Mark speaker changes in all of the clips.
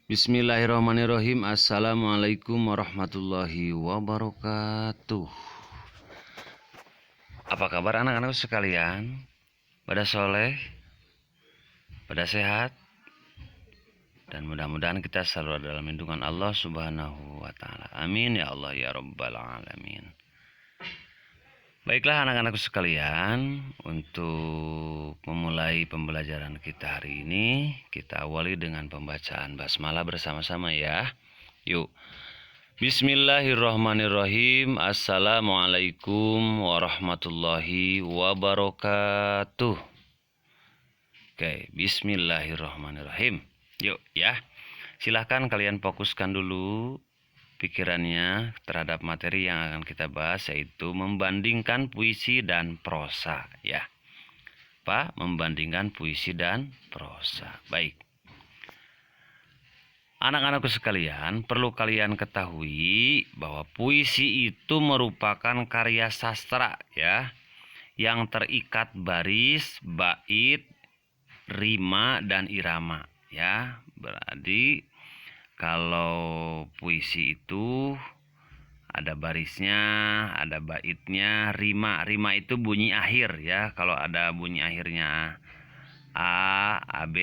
Speaker 1: Bismillahirrahmanirrahim. Assalamualaikum warahmatullahi wabarakatuh. Apa kabar anak-anak sekalian? Pada soleh, pada sehat, dan mudah-mudahan kita selalu dalam lindungan Allah Subhanahu wa Ta'ala. Amin ya Allah ya Rabbal Alamin. Baiklah anak-anakku sekalian, untuk memulai pembelajaran kita hari ini, kita awali dengan pembacaan basmalah bersama-sama ya. Yuk. Bismillahirrahmanirrahim. Assalamualaikum warahmatullahi wabarakatuh. Oke, bismillahirrahmanirrahim. Yuk ya. Silahkan kalian fokuskan dulu pikirannya terhadap materi yang akan kita bahas, yaitu membandingkan puisi dan prosa ya. Membandingkan puisi dan prosa. Baik. Anak-anakku sekalian, perlu kalian ketahui bahwa puisi itu merupakan karya sastra ya, yang terikat baris, bait, rima dan irama ya. Berarti kalau puisi itu ada barisnya, ada baitnya, rima. Rima itu bunyi akhir ya. Kalau ada bunyi akhirnya A, AB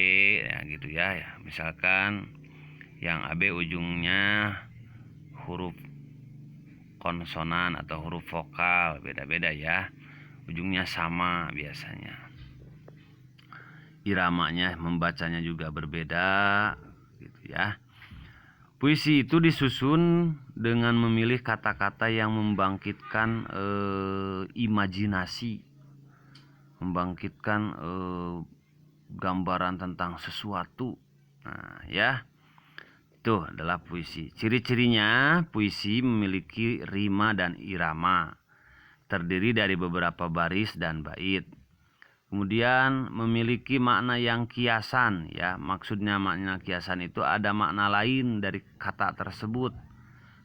Speaker 1: ya gitu ya. Misalkan yang AB ujungnya huruf konsonan atau huruf vokal, beda-beda ya. Ujungnya sama biasanya. Iramanya membacanya juga berbeda gitu ya. Puisi itu disusun dengan memilih kata-kata yang membangkitkan imajinasi, membangkitkan gambaran tentang sesuatu. Nah, ya. Itu adalah puisi. Ciri-cirinya, puisi memiliki rima dan irama, terdiri dari beberapa baris dan bait. Kemudian memiliki makna yang kiasan ya. Maksudnya makna kiasan itu ada makna lain dari kata tersebut.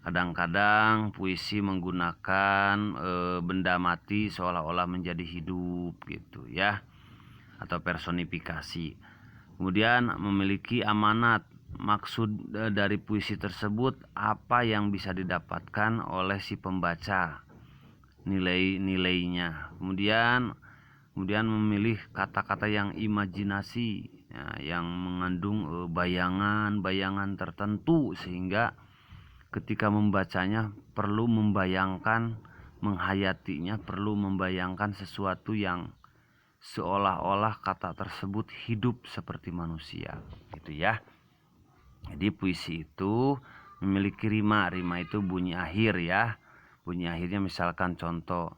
Speaker 1: Kadang-kadang puisi menggunakan benda mati seolah-olah menjadi hidup gitu ya, atau personifikasi. Kemudian memiliki amanat. Maksud dari puisi tersebut apa yang bisa didapatkan oleh si pembaca, nilai-nilainya. Kemudian memilih kata-kata yang imajinasi ya, yang mengandung bayangan-bayangan tertentu, sehingga ketika membacanya perlu membayangkan, menghayatinya, perlu membayangkan sesuatu yang seolah-olah kata tersebut hidup seperti manusia gitu ya. Jadi puisi itu memiliki rima. Rima itu bunyi akhir ya. Bunyi akhirnya misalkan contoh,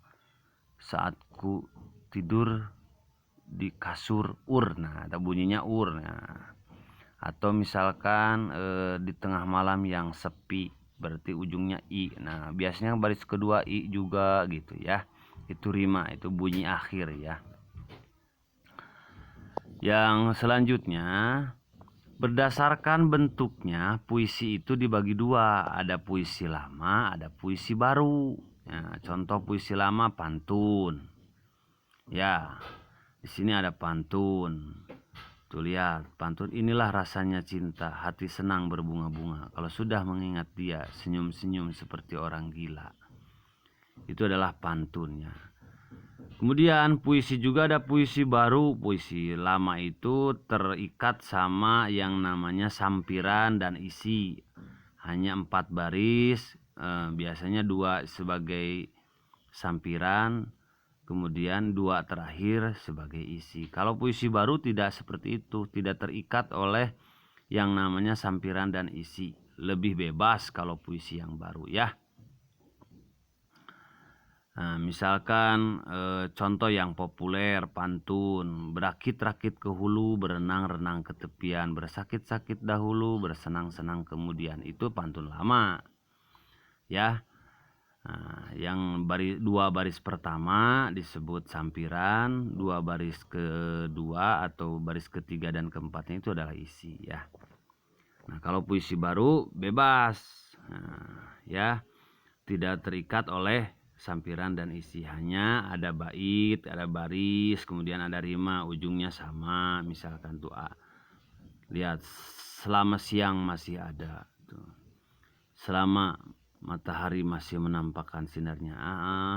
Speaker 1: saat ku tidur di kasur ur, nah ada bunyinya ur. Nah, atau misalkan di tengah malam yang sepi, berarti ujungnya i. Nah biasanya baris kedua i juga gitu ya. Itu rima, itu bunyi akhir ya. Yang selanjutnya, berdasarkan bentuknya puisi itu dibagi dua. Ada puisi lama, ada puisi baru ya. Contoh puisi lama pantun ya. Di sini ada pantun. Tuh lihat, pantun, inilah rasanya cinta, hati senang berbunga-bunga, kalau sudah mengingat dia, senyum-senyum seperti orang gila. Itu adalah pantunnya. Kemudian puisi juga ada puisi baru. Puisi lama itu terikat sama yang namanya sampiran dan isi. Hanya 4 baris, biasanya 2 sebagai sampiran, kemudian 2 terakhir sebagai isi. Kalau puisi baru tidak seperti itu, tidak terikat oleh yang namanya sampiran dan isi. Lebih bebas kalau puisi yang baru ya. Nah, misalkan contoh yang populer pantun, berakit-rakit ke hulu, berenang-renang ke tepian, bersakit-sakit dahulu, bersenang-senang kemudian. Itu pantun lama ya. Nah, yang 2 baris pertama disebut sampiran, 2 baris kedua atau baris ketiga dan keempatnya itu adalah isi ya. Nah, kalau puisi baru bebas, nah, ya, tidak terikat oleh sampiran dan isi, hanya ada bait, ada baris, kemudian ada rima, ujungnya sama. Misalkan tuh A, lihat, selama siang masih ada, selama matahari masih menampakkan sinarnya.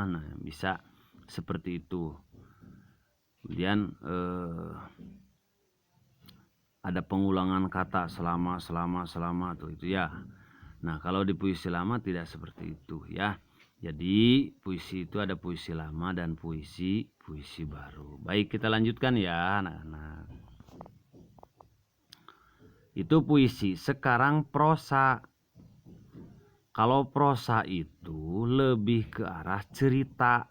Speaker 1: Nah, bisa seperti itu. Kemudian ada pengulangan kata selama tuh itu ya. Nah, kalau di puisi lama tidak seperti itu ya. Jadi puisi itu ada puisi lama dan puisi baru. Baik, kita lanjutkan ya anak-anak. Itu puisi. Sekarang prosa. Kalau prosa itu lebih ke arah cerita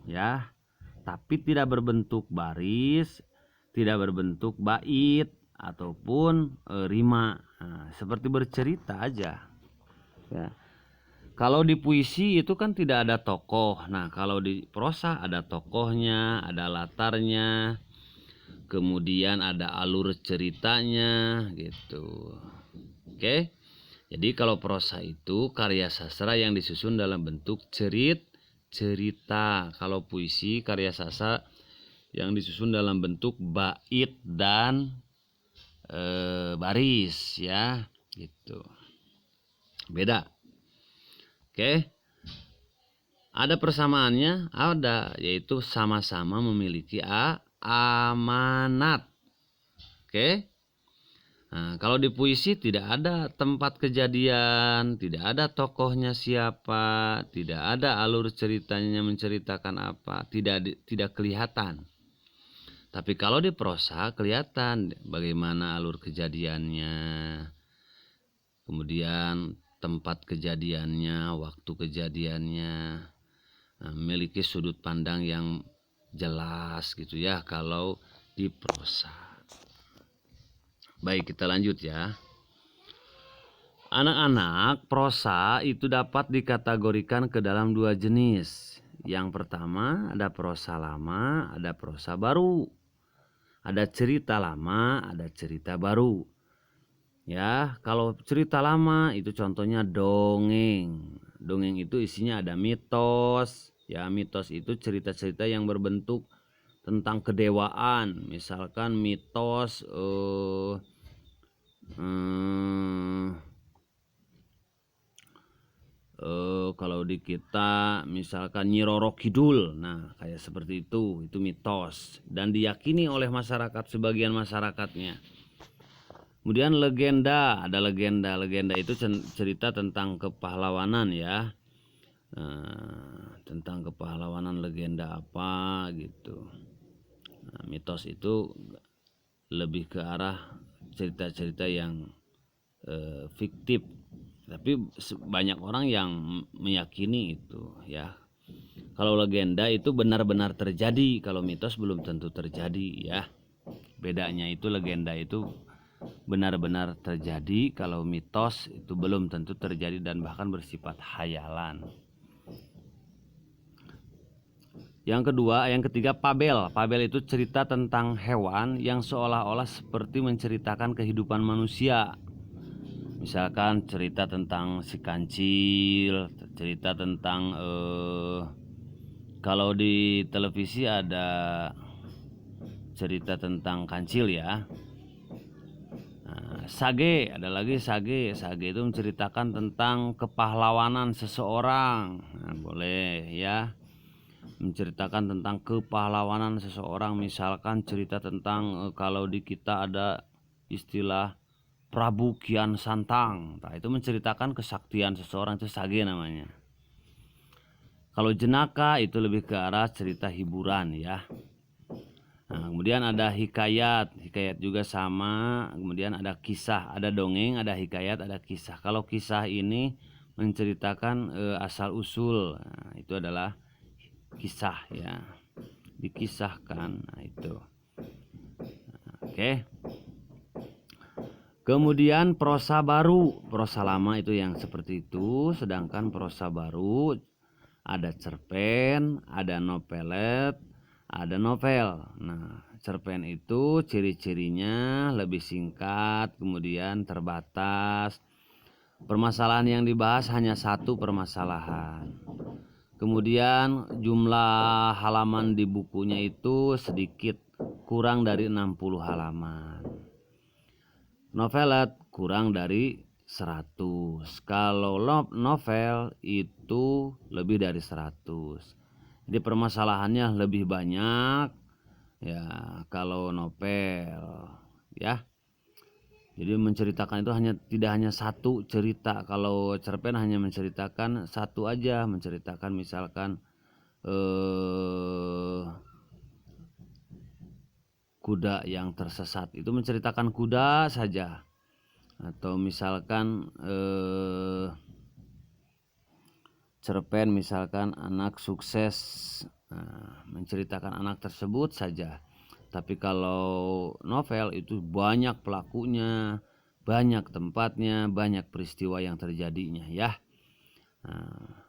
Speaker 1: ya, tapi tidak berbentuk baris, tidak berbentuk bait ataupun rima. Nah, seperti bercerita aja ya. Kalau di puisi itu kan tidak ada tokoh. Nah, kalau di prosa ada tokohnya, ada latarnya, kemudian ada alur ceritanya gitu. Oke. Jadi kalau prosa itu karya sastra yang disusun dalam bentuk cerita. Kalau puisi karya sastra yang disusun dalam bentuk bait dan baris ya, gitu. Beda. Oke. Ada persamaannya, ada, yaitu sama-sama memiliki amanat. Oke. Nah, kalau di puisi tidak ada tempat kejadian, tidak ada tokohnya siapa, tidak ada alur ceritanya menceritakan apa, tidak kelihatan. Tapi kalau di prosa kelihatan bagaimana alur kejadiannya, kemudian tempat kejadiannya, waktu kejadiannya, memiliki sudut pandang yang jelas gitu ya kalau di prosa. Baik, kita lanjut ya. Anak-anak, prosa itu dapat dikategorikan ke dalam dua jenis. Yang pertama ada prosa lama, ada prosa baru. Ada cerita lama, ada cerita baru. Ya, kalau cerita lama itu contohnya dongeng. Dongeng itu isinya ada mitos. Ya, mitos itu cerita-cerita yang berbentuk tentang kedewaan. Misalkan mitos kalau di kita misalkan Nyi Roro Kidul, nah kayak seperti itu mitos dan diyakini oleh masyarakat, sebagian masyarakatnya. Kemudian legenda, ada legenda itu cerita tentang kepahlawanan ya, tentang kepahlawanan, legenda apa gitu. Nah, mitos itu lebih ke arah cerita-cerita yang fiktif, tapi banyak orang yang meyakini itu ya. Kalau legenda itu benar-benar terjadi, kalau mitos belum tentu terjadi ya. Bedanya itu legenda itu benar-benar terjadi, kalau mitos itu belum tentu terjadi dan bahkan bersifat khayalan. Yang ketiga fabel. Fabel itu cerita tentang hewan yang seolah-olah seperti menceritakan kehidupan manusia. Misalkan cerita tentang si kancil, cerita tentang kalau di televisi ada cerita tentang kancil ya. Nah, sage, ada lagi sage. Sage itu menceritakan tentang kepahlawanan seseorang. Nah, boleh ya. Menceritakan tentang kepahlawanan seseorang, misalkan cerita tentang kalau di kita ada istilah Prabu Kian Santang. Nah, itu menceritakan kesaktian seseorang, itu sage namanya. Kalau jenaka itu lebih ke arah cerita hiburan ya. Nah, kemudian ada hikayat juga sama. Kemudian ada kisah, ada dongeng, ada hikayat, ada kisah. Kalau kisah ini menceritakan asal usul, nah, itu adalah kisah ya, dikisahkan. Nah, itu oke. Kemudian prosa baru. Prosa lama itu yang seperti itu, sedangkan prosa baru ada cerpen, ada novelet, ada novel. Nah, cerpen itu ciri-cirinya lebih singkat, kemudian terbatas. Permasalahan yang dibahas hanya satu permasalahan. Kemudian jumlah halaman di bukunya itu sedikit kurang dari 60 halaman. novelet kurang dari 100. Kalau novel itu lebih dari 100. Jadi permasalahannya lebih banyak ya kalau novel ya. Jadi menceritakan itu tidak hanya satu cerita. Kalau cerpen hanya menceritakan satu aja, menceritakan misalkan kuda yang tersesat, itu menceritakan kuda saja. Atau misalkan cerpen misalkan anak sukses, menceritakan anak tersebut saja. Tapi kalau novel itu banyak pelakunya, banyak tempatnya, banyak peristiwa yang terjadinya ya.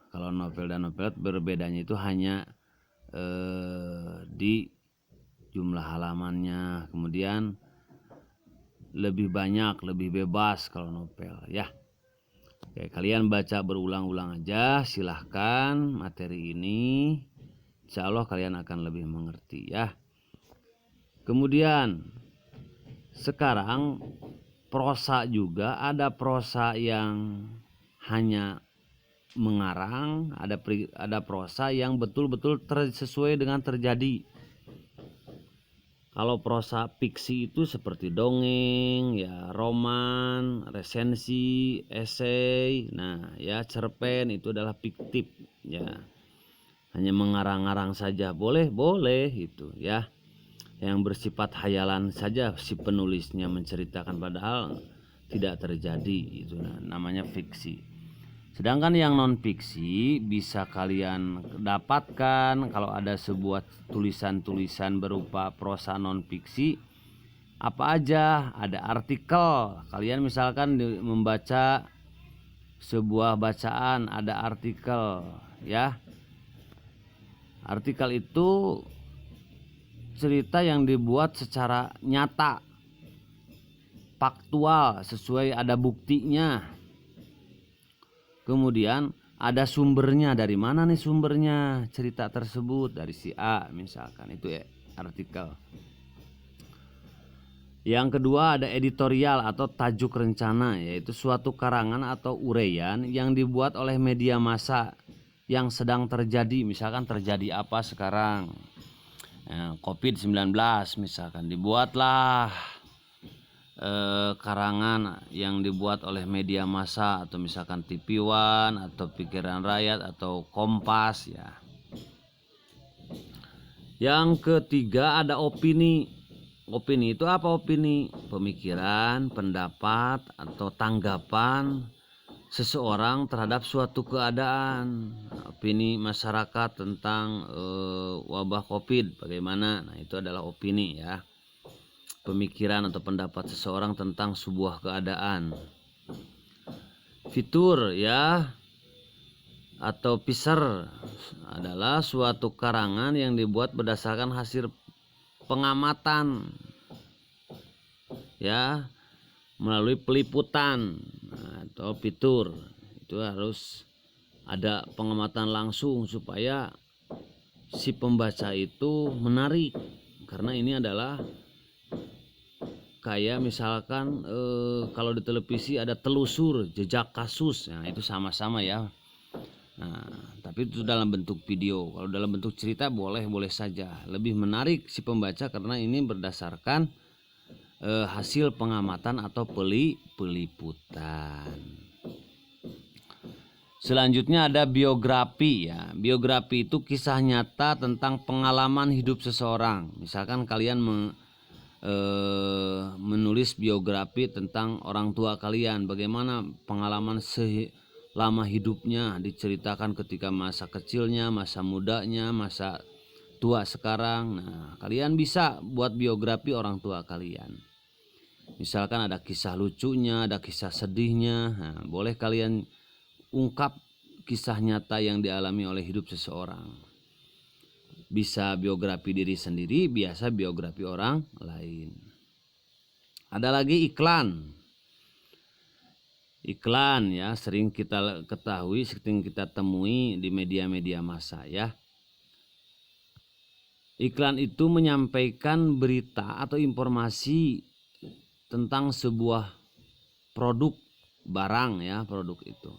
Speaker 1: Kalau novel dan novelet berbedanya itu hanya di jumlah halamannya, kemudian lebih banyak, lebih bebas kalau novel ya. Oke, kalian baca berulang-ulang aja, silahkan materi ini, insya Allah kalian akan lebih mengerti ya. Kemudian sekarang prosa juga, ada prosa yang hanya mengarang, ada prosa yang betul-betul sesuai dengan terjadi. Kalau prosa fiksi itu seperti dongeng, ya roman, resensi, esai. Nah, ya cerpen itu adalah fiktif, ya. Hanya mengarang-arang saja, boleh itu, ya. Yang bersifat hayalan saja si penulisnya menceritakan padahal tidak terjadi, itu namanya fiksi. Sedangkan yang non fiksi bisa kalian dapatkan kalau ada sebuah tulisan-tulisan berupa prosa non fiksi. Apa aja? Ada artikel. Kalian misalkan membaca sebuah bacaan, ada artikel ya. Artikel itu cerita yang dibuat secara nyata, faktual, sesuai, ada buktinya. Kemudian ada sumbernya, dari mana nih sumbernya cerita tersebut, dari si A misalkan, itu ya artikel. Yang kedua ada editorial atau tajuk rencana, yaitu suatu karangan atau uraian yang dibuat oleh media massa yang sedang terjadi. Misalkan terjadi apa sekarang, COVID-19 misalkan, dibuatlah karangan yang dibuat oleh media massa, atau misalkan TV One atau Pikiran Rakyat atau Kompas ya. Yang ketiga ada opini. Opini itu apa? Opini pemikiran, pendapat atau tanggapan seseorang terhadap suatu keadaan. Opini masyarakat tentang wabah COVID bagaimana, nah itu adalah opini ya. Pemikiran atau pendapat seseorang tentang sebuah keadaan. Fitur ya atau piser adalah suatu karangan yang dibuat berdasarkan hasil pengamatan ya, melalui peliputan atau fitur. Itu harus ada pengamatan langsung supaya si pembaca itu menarik, karena ini adalah kayak misalkan kalau di televisi ada telusur jejak kasus, nah itu sama-sama ya. Nah, tapi itu dalam bentuk video. Kalau dalam bentuk cerita boleh saja, lebih menarik si pembaca karena ini berdasarkan hasil pengamatan atau peliputan. Selanjutnya ada biografi ya. Biografi itu kisah nyata tentang pengalaman hidup seseorang. Misalkan kalian menulis biografi tentang orang tua kalian, bagaimana pengalaman selama hidupnya, diceritakan ketika masa kecilnya, masa mudanya, masa tua sekarang. Nah, kalian bisa buat biografi orang tua kalian. Misalkan ada kisah lucunya, ada kisah sedihnya, nah, boleh kalian ungkap kisah nyata yang dialami oleh hidup seseorang. Bisa biografi diri sendiri, biasa biografi orang lain. Ada lagi iklan. Iklan ya, sering kita ketahui, sering kita temui di media-media massa ya. Iklan itu menyampaikan berita atau informasi tentang sebuah produk, barang ya, produk itu,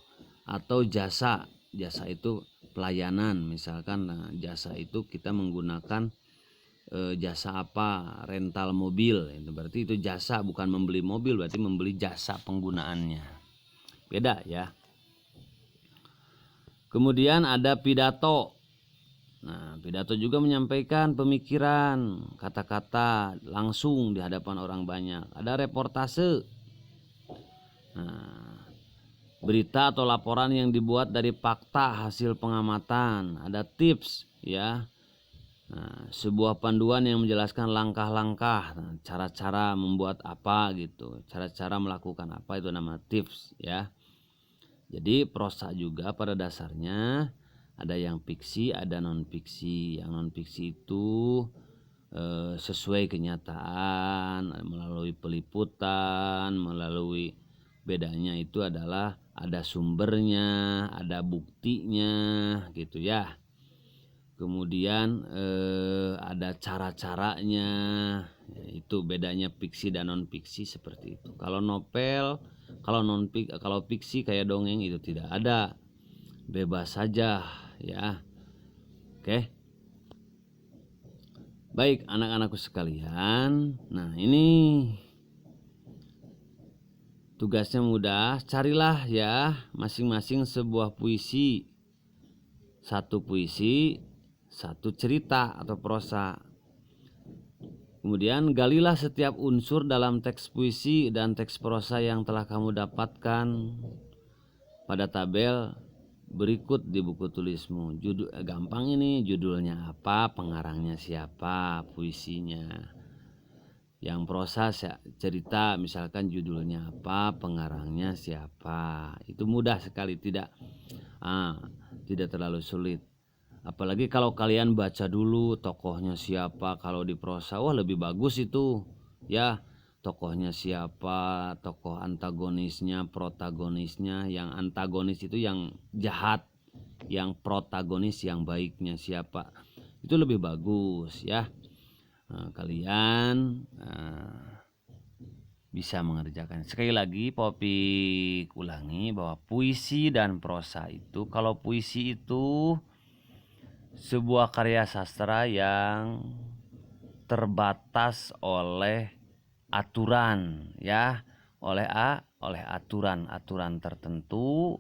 Speaker 1: atau jasa itu pelayanan misalkan. Nah, jasa itu kita menggunakan jasa apa, rental mobil, itu berarti itu jasa, bukan membeli mobil, berarti membeli jasa penggunaannya, beda ya. Kemudian ada pidato. Nah, pidato juga menyampaikan pemikiran, kata-kata langsung di hadapan orang banyak. Ada reportase. Nah, berita atau laporan yang dibuat dari fakta hasil pengamatan. Ada tips ya. Nah, sebuah panduan yang menjelaskan langkah-langkah, cara-cara membuat apa gitu, cara-cara melakukan apa, itu nama tips ya. Jadi prosa juga pada dasarnya ada yang fiksi, ada non fiksi. Yang non fiksi itu sesuai kenyataan, melalui peliputan, melalui, bedanya itu adalah ada sumbernya, ada buktinya gitu ya. Kemudian ada cara-caranya, itu bedanya fiksi dan non fiksi seperti itu. Kalau novel, kalau fiksi kayak dongeng itu tidak ada, bebas saja ya. Oke. Baik anak-anakku sekalian, nah ini tugasnya mudah. Carilah ya masing-masing sebuah puisi, satu puisi, satu cerita atau prosa. Kemudian galilah setiap unsur dalam teks puisi dan teks prosa yang telah kamu dapatkan pada tabel berikut di buku tulismu. Gampang ini, judulnya apa, pengarangnya siapa, puisinya. Yang prosa cerita, misalkan judulnya apa, pengarangnya siapa. Itu mudah sekali, tidak terlalu sulit. Apalagi kalau kalian baca dulu tokohnya siapa. Kalau di prosa, wah lebih bagus itu ya. Tokohnya siapa, tokoh antagonisnya, protagonisnya. Yang antagonis itu yang jahat, yang protagonis yang baiknya siapa. Itu lebih bagus ya. Nah, kalian bisa mengerjakan. Sekali lagi Popik ulangi bahwa puisi dan prosa itu, kalau puisi itu sebuah karya sastra yang terbatas oleh aturan ya, oleh aturan tertentu,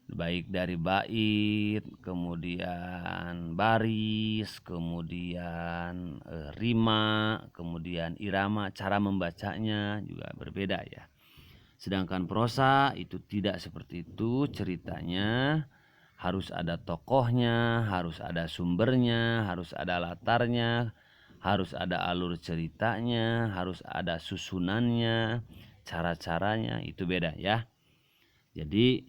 Speaker 1: baik dari bait, kemudian baris, kemudian rima, kemudian irama, cara membacanya juga berbeda ya. Sedangkan prosa itu tidak seperti itu, ceritanya harus ada tokohnya, harus ada sumbernya, harus ada latarnya, harus ada alur ceritanya, harus ada susunannya, cara-caranya, itu beda ya. Jadi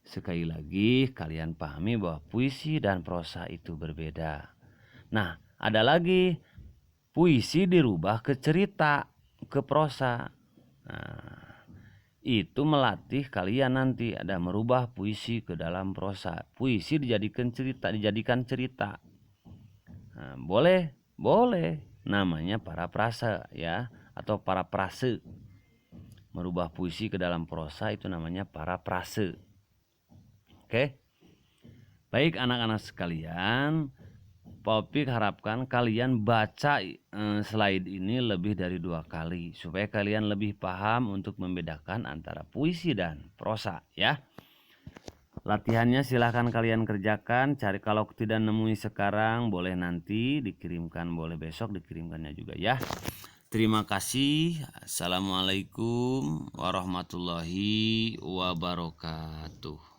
Speaker 1: sekali lagi kalian pahami bahwa puisi dan prosa itu berbeda. Nah, ada lagi puisi dirubah ke cerita, ke prosa. Nah, itu melatih kalian nanti ada merubah puisi ke dalam prosa. Puisi dijadikan cerita. Nah, boleh, namanya paraprasa ya, atau paraprase. Merubah puisi ke dalam prosa itu namanya paraprase. Oke. Baik anak-anak sekalian, Popik harapkan kalian baca slide ini lebih dari 2 kali supaya kalian lebih paham untuk membedakan antara puisi dan prosa ya. Latihannya silahkan kalian kerjakan. Cari, kalau tidak nemui sekarang boleh nanti dikirimkan, boleh besok dikirimkannya juga ya. Terima kasih. Assalamualaikum warahmatullahi wabarakatuh.